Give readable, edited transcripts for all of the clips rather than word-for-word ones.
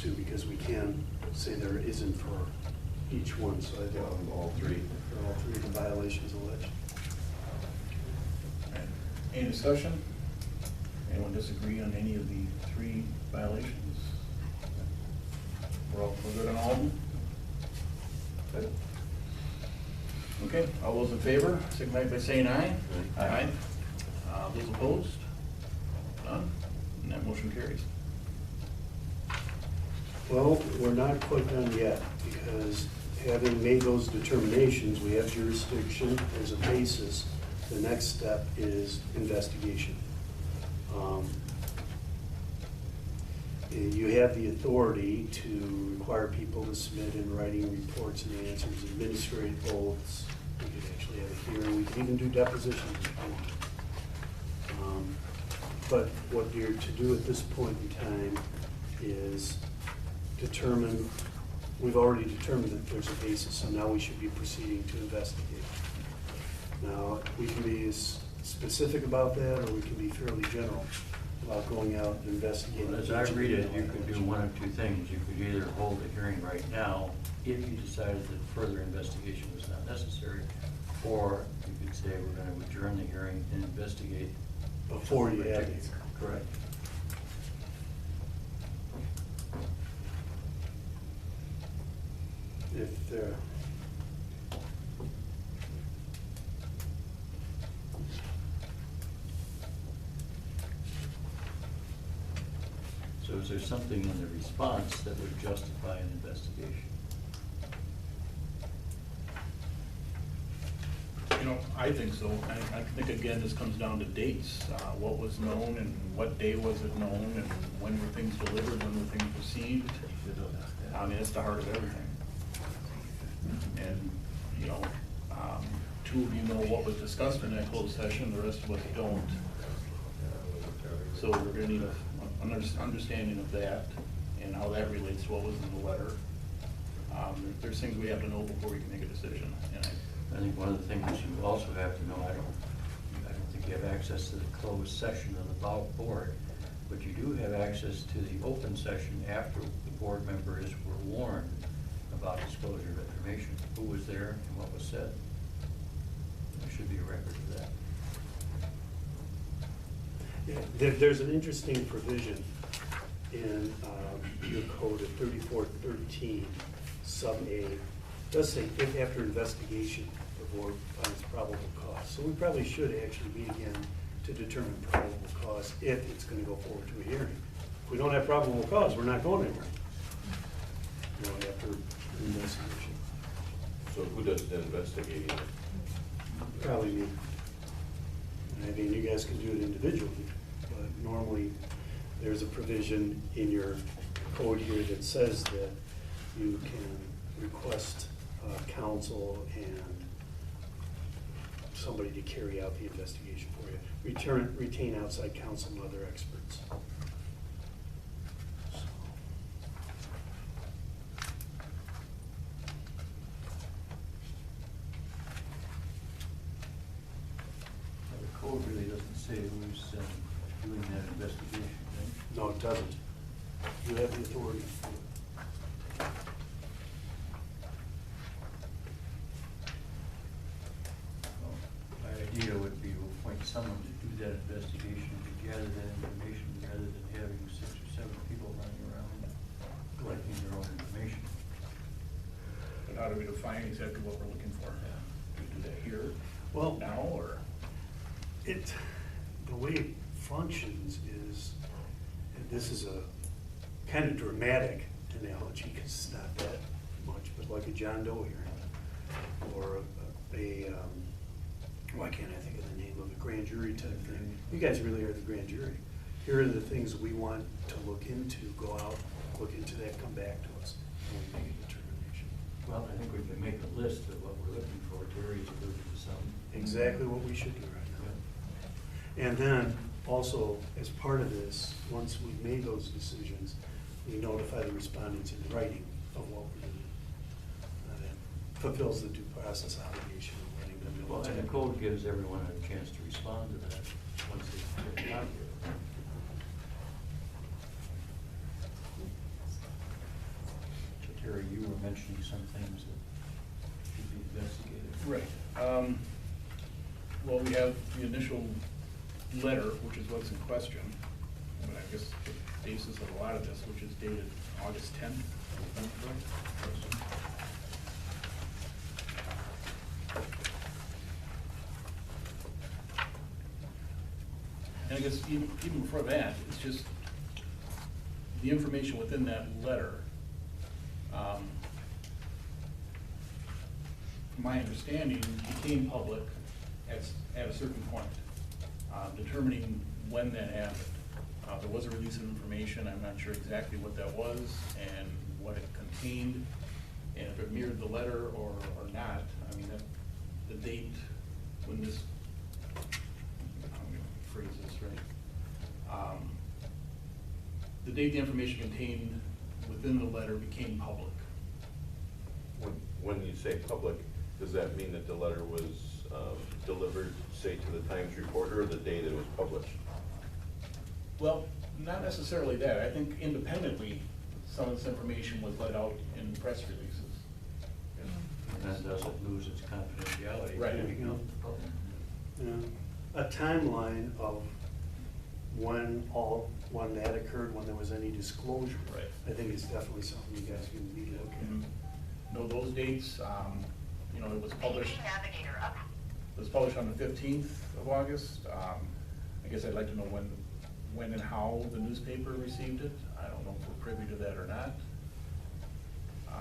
too, because we can say there isn't for each one, so I think all three. for all three of the violations alleged. All right. Any discussion? Anyone disagree on any of the three violations? We're good on all of them? Good. Okay, all those in favor, signify by saying aye. Aye. Those opposed? None? And that motion carries. Well, we're not quite done yet, because having made those determinations, we have jurisdiction as a basis. The next step is investigation. You have the authority to require people to submit in writing reports and answers, administrative oaths. We could actually have a hearing. We could even do depositions if you want. But what you're to do at this point in time is determine, we've already determined that there's a basis, so now we should be proceeding to investigate. Now, we can be as specific about that, or we can be fairly general about going out and investigating. Well, as I read it, you could do one of two things. You could either hold a hearing right now if you decided that further investigation was not necessary, or you could say we're going to adjourn the hearing and investigate. Before you have it. Correct. If there, So is there something in the response that would justify an investigation? You know, I think so. I think, again, this comes down to dates. What was known and what day was it known, and when were things delivered, when were things received? I mean, it's the heart of everything. And, you know, two of you know what was discussed in that closed session, the rest of us don't. So we're gonna need an understanding of that and how that relates to what was in the letter. There's things we have to know before we can make a decision. And I think one of the things you also have to know, I don't think you have access to the closed session of the board, but you do have access to the open session after the board members were warned about disclosure of information, who was there and what was said. There should be a record of that. yeah, there's an interesting provision in your code at 3413, sub A. It does say if after investigation the board finds probable cause. So we probably should actually meet again to determine probable cause if it's going to go forward to a hearing. If we don't have probable cause, we're not going anywhere. You know, after investigation. So who does the investigating? Probably me. I mean, you guys can do it individually, but normally there's a provision in your code here that says that you can request counsel and somebody to carry out the investigation for you. Retain outside counsel and other experts. So. The code really doesn't say who's doing that investigation, right? No, it doesn't. You have the authority. Well, my idea would be to appoint someone to do that investigation, to gather that information, rather than having 6 or 7 people running around collecting their own information. but how do we define exactly what we're looking for? Do we do that here, Well, now, or? the way it functions is, and this is a kind of dramatic analogy because it's not that much, but like a John Doe hearing or why can't I think of the name of a grand jury type thing? You guys really are the grand jury. Here are the things we want to look into, go out, look into that, come back to us, and we make a determination. Well, I think we can make a list of what we're looking for. Terry's alluded to some. Exactly what we should do right now. And then also, as part of this, once we've made those decisions, we notify the respondents in writing of what we're doing. That fulfills the due process obligation of letting them know. Well, and the code gives everyone a chance to respond to that once they get out here. Terry, you were mentioning some things that should be investigated. Right. Well, we have the initial letter, which is what's in question. I mean, I guess the basis of a lot of this, which is dated August 10th. And I guess even before that, it's just the information within that letter. From my understanding, became public at a certain point, determining when that happened. There was a release of information, I'm not sure exactly what that was and what it contained, and if it mirrored the letter or not. I mean, the date when this, I'm gonna phrase this right. The date the information contained within the letter became public. When you say public, does that mean that the letter was delivered, say, to the Times Reporter, or the day that it was published? Well, not necessarily that. I think independently, some of this information was let out in press releases. And that doesn't lose its confidentiality. Right. To become public. A timeline of when that occurred, when there was any disclosure. Right. I think it's definitely something you guys can be looking Know those dates, you know, it was published. Navigator up. It was published on the 15th of August. I guess I'd like to know when and how the newspaper received it. I don't know if we're privy to that or not. at.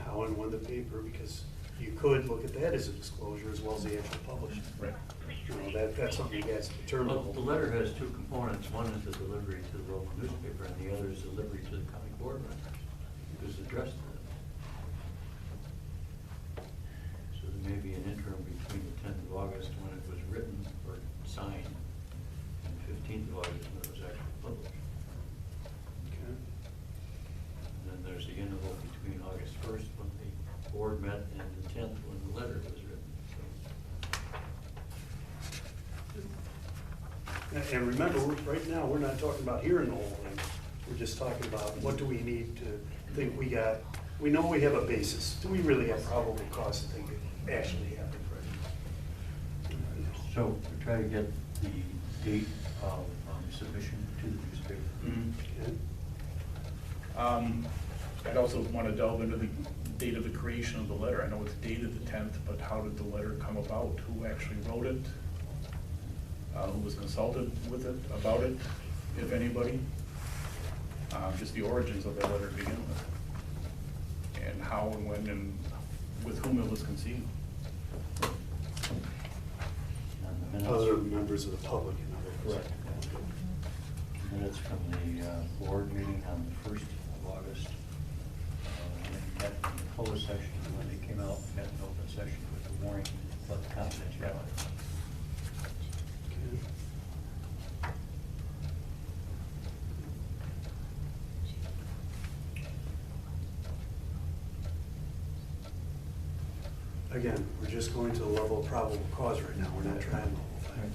How and when the paper, because you could look at that as a disclosure as well as the actual publishing. Right. You know, that's something you guys determine. Well, the letter has two components. One is the delivery to the local newspaper, and the other is delivery to the county board members. It was addressed to them. So there may be an interim between the 10th of August when it was written or signed, and the 15th of August when it was actually published. Okay. And then there's the interval between August 1st when the board met and the 10th when the letter was written. So And remember, right now, we're not talking about hearing the whole thing. We're just talking about what do we need to think we got. We know we have a basis. Do we really have probable cause to think it actually happened, right? So we try to get the date of submission to the newspaper. Okay. I'd also want to delve into the date of the creation of the letter. I know it's dated the 10th, but how did the letter come about? Who actually wrote it? Who was consulted with it, about it, if anybody? Just the origins of that letter to begin with. And how and when and with whom it was conceived. And the minutes- Other members of the public, in other words. Minutes from the board meeting on the 1st of August. When they met in the closed session, and when they came out, met in open session with the warning about the confidentiality. Again, we're just going to the level of probable cause right now. We're not trying the whole thing.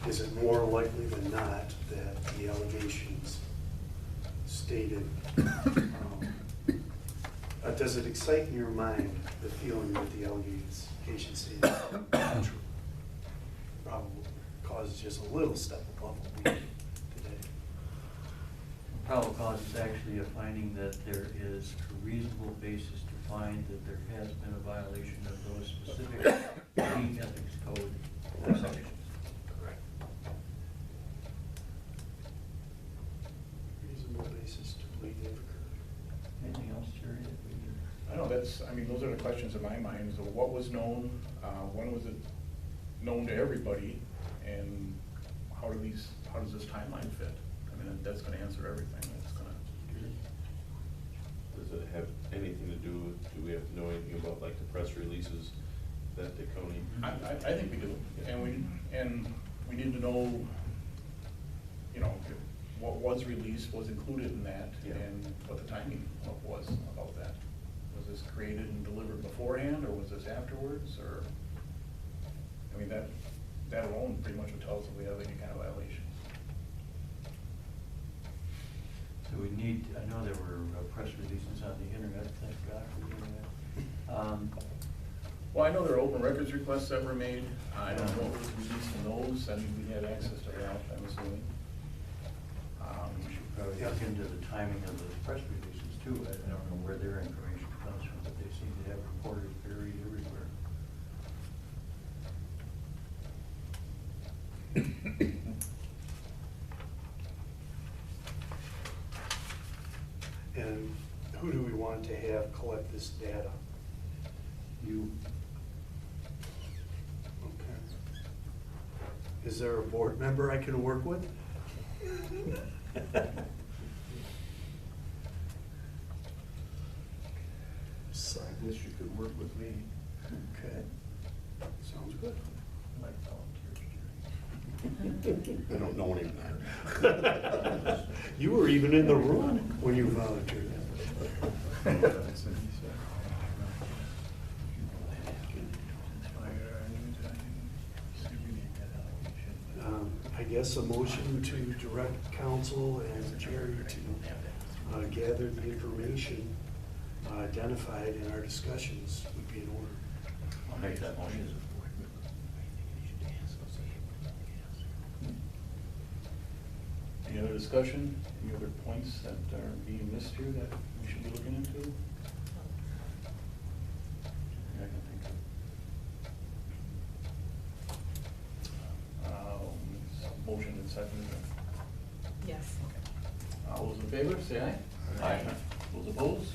Is it more likely than not that the allegations stated, does it excite in your mind the feeling that the allegations stated are true? Probable cause is just a little step above what we did today. Probable cause is actually a finding that there is a reasonable basis to find that there has been a violation of those specific key ethics code sections. Correct. Reasonable basis to believe they've occurred. Anything else, Terry? that we- I know that's, I mean, those are the questions in my mind. So what was known, when was it known to everybody, and how does this timeline fit? I mean, that's gonna answer everything. That's gonna. Does it have anything to do with, do we have to know anything about like the press releases that the county? I think we do, and we need to know, you know, what was released was included in that, Yeah. and what the timing was about that. Was this created and delivered beforehand, or was this afterwards, or, I mean, that alone pretty much would tell us if we have any kind of violation. Well, I know there are open records requests that were made. I don't know what was released in those. I mean, we had access to that, I'm assuming. We should probably look into the timing of the press releases too. I don't know where their information comes from, but they seem to have reporters buried everywhere. And who do we want to have collect this data? You, Okay. Is there a board member I can work with? I guess you could work with me. Okay, sounds good. I might volunteer, Jerry. I don't know him. You were even in the room when you volunteered. I guess a motion to direct council and Jerry to gather the information identified in our discussions would be in order. I'll make that motion. Any other discussion? Any other points that are being missed here that we should be looking into? I can think of. Motion and second. Yes. All those in favor, say aye. Aye. Those opposed?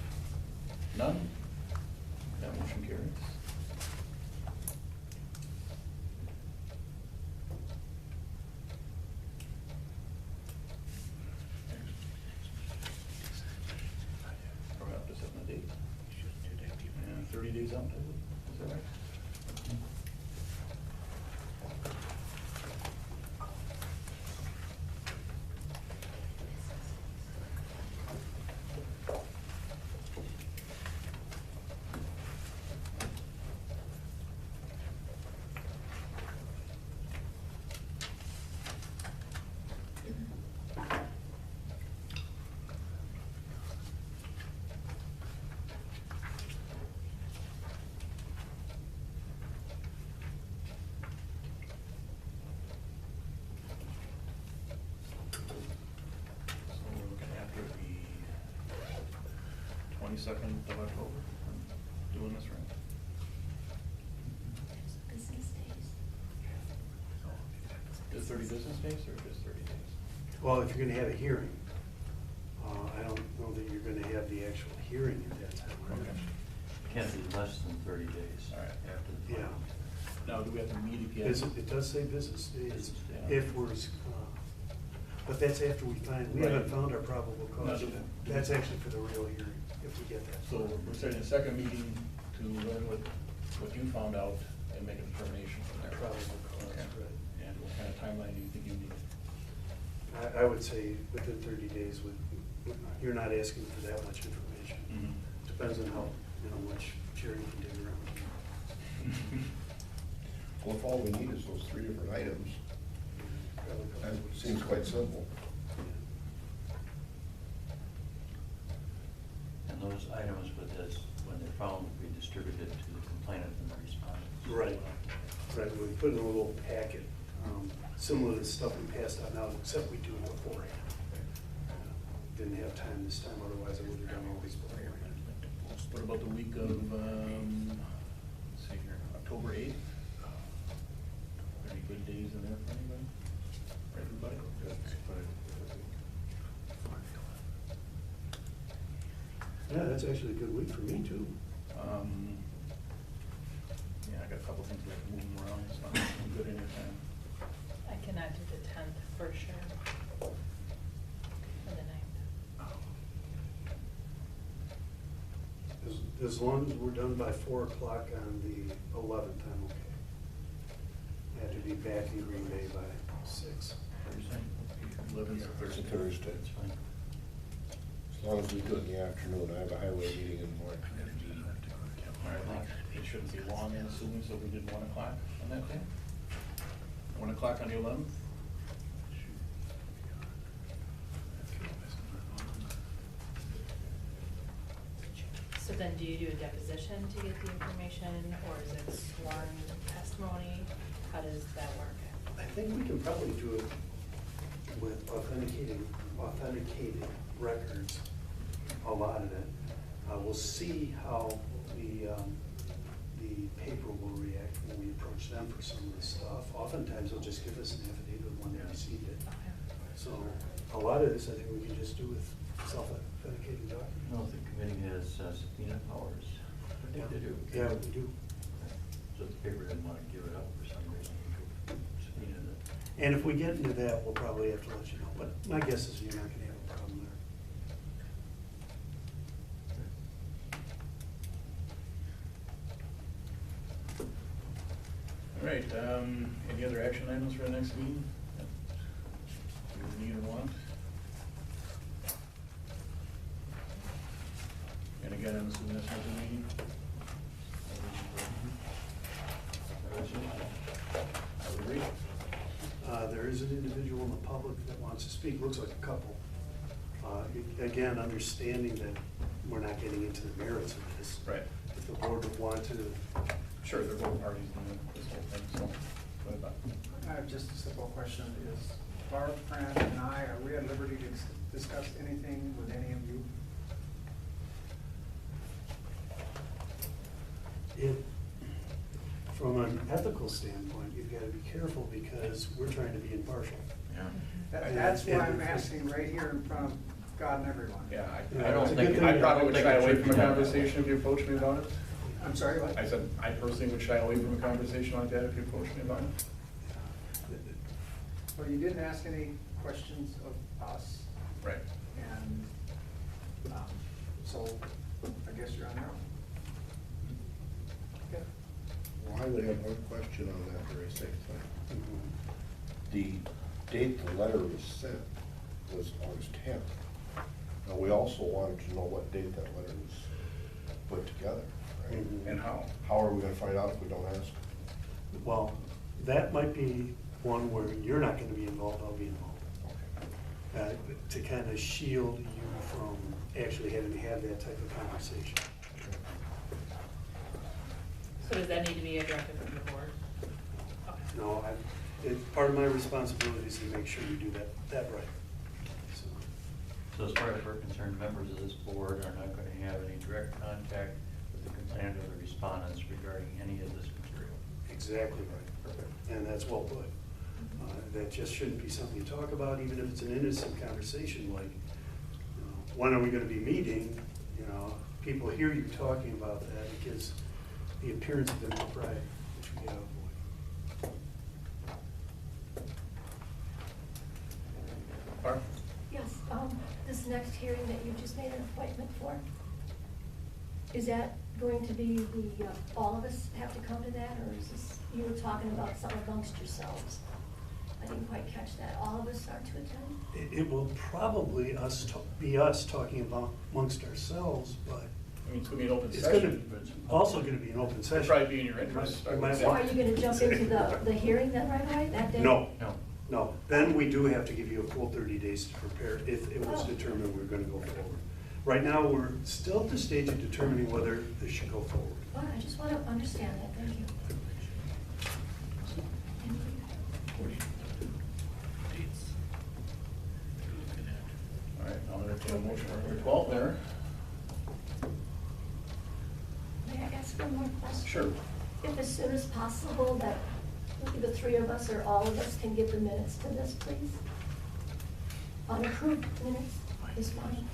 None? That motion carries. Are we up to setting a date? And 30 days out, is that right? So we're looking after the 22nd of October, doing this right? Business days. Just 30 business days or just 30 days? Well, if you're gonna have a hearing, I don't know that you're gonna have the actual hearing at that time. right? Okay. Can't be less than 30 days All right. after the Yeah. final. Now, do we have to meet again? It does say business days, Business day. if we're, but that's after we find, we haven't Right. found our probable No, cause do- yet. That's actually for the real hearing, if we get that. So we're setting a second meeting to learn what you found out and make a determination from there. Probable cause, Okay. right. And what kind of timeline do you think you need? I would say within 30 days, you're not asking for that much information. Depends on how, much Jerry can dig around. Well, if all we need is those 3 different items, Probably that cause- seems quite simple. And those items with this, when they're found, will be distributed to the complainant and the respondent. Right, right, we put in a little packet, similar to the stuff we passed out now, except we do it beforehand. Didn't have time this time, otherwise I would have done all these beforehand. What about the week of, let's see here, October 8th? Any good days in there for anybody? For everybody? Yeah, that's actually a good week for me too. Yeah, I got a couple things we have to move them around, so I'm good anytime. I cannot do the 10th for sure. Or the 9th. As long as we're done by 4 o'clock on the 11th, I'm okay. I have to be back in Green Bay by 6. Thursday? 11th or It's a Thursday? Thursday. That's fine. As long as we do it in the afternoon, I have a highway meeting in the morning. All right, it shouldn't be long, I'm assuming, so we did 1 o'clock on that day? 1 o'clock on the 11th? So So then do you do a deposition to get the information, or is it sworn testimony? How does that work? I think we can probably do it with authenticated records, a lot of it. We'll see how the paper will react when we approach them for some of this stuff. Oftentimes, they'll just give us an affidavit when they received it. Okay. So a lot of this, I think we can just do with self-authenticating documents. No, the committee has subpoena powers. I think they do. Yeah, we do. So if the paper didn't want to give it up for some reason, we could subpoena it. And if we get into that, we'll probably have to let you know. But my guess is you're not gonna have a problem there. All right, any other action items for the next meeting? that you need or want? And again, I'm assuming that's not the meeting? I would agree. There is an individual in the public that wants to speak, looks like a couple. Again, understanding that we're not getting into the merits of this. Right. If the board would want to, Sure, they're both parties in this whole thing, so, go ahead, Bob. I have just a simple question. Is Barb, Fran, and I, are we at liberty to discuss anything with any of you? from an ethical standpoint, you've got to be careful because we're trying to be impartial. Yeah. That's why I'm asking right here in front of God and everyone. Yeah, Yeah, I don't it's a think, good I thing. probably would I shy don't think away it from a should be done. conversation if you approach me about it. I'm sorry, what? I said, I personally would shy away from a conversation like that if you approach me about it. Well, you didn't ask any questions of us, Right. and so I guess you're on your own. Okay. Well, I would have one question on that very same thing. The date the letter was sent was August 10th. Now, we also wanted to know what date that letter was put together, right? Mhm. And how? How are we gonna find out if we don't ask? Well, that might be one where you're not gonna be involved, I'll be involved. Okay. To kind of shield you from actually having to have that type of conversation. So does that need to be a directive from the board? Okay. No, it's part of my responsibility is to make sure you do that right. So, So as far as we're concerned, members of this board are not going to have any direct contact with the complainant or the respondents regarding any of this material. exactly right. Perfect. And that's well put. That just shouldn't be something you talk about, even if it's an innocent conversation, like, when are we gonna be meeting? You know, people hear you talking about that, it gives the appearance of impropriety, which we gotta avoid. Barb? Yes, this next hearing that you just made an appointment for, is that going to be all of us have to come to that, or is this, you were talking about some amongst yourselves? I didn't quite catch that. All of us are to attend? It will probably be us talking about amongst ourselves, but I mean, it's gonna be an open it's session. also gonna be an open It'd session. probably be in your interest. I You would might say. So are you gonna jump into the hearing then right away, that day? No, No. no, then we do have to give you a full 30 days to prepare if it was Oh. determined we're gonna go forward. Right now, we're still at the stage of determining whether this should go forward. Well, I just want to understand that, thank you. All right, I'll entertain a motion for number 12 there. May I ask one more question? Sure. If as soon as possible that the three of us or all of us can give the minutes to this, please? Unapproved minutes is fine.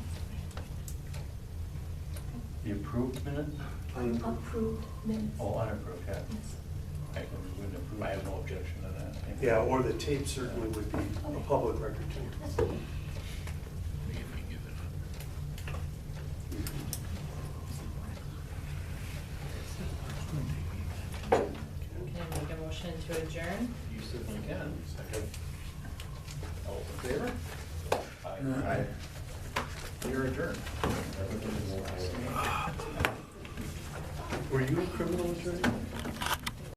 The approved minutes? Unapproved minutes. Oh, unapproved, yeah. Yes. I wouldn't approve. I have no objection to that. Yeah, or the tape certainly would be a public record too. That's fine. Can I make a motion to adjourn? You certainly can. Second. All in favor? Aye. You're adjourned. Were you a criminal attorney?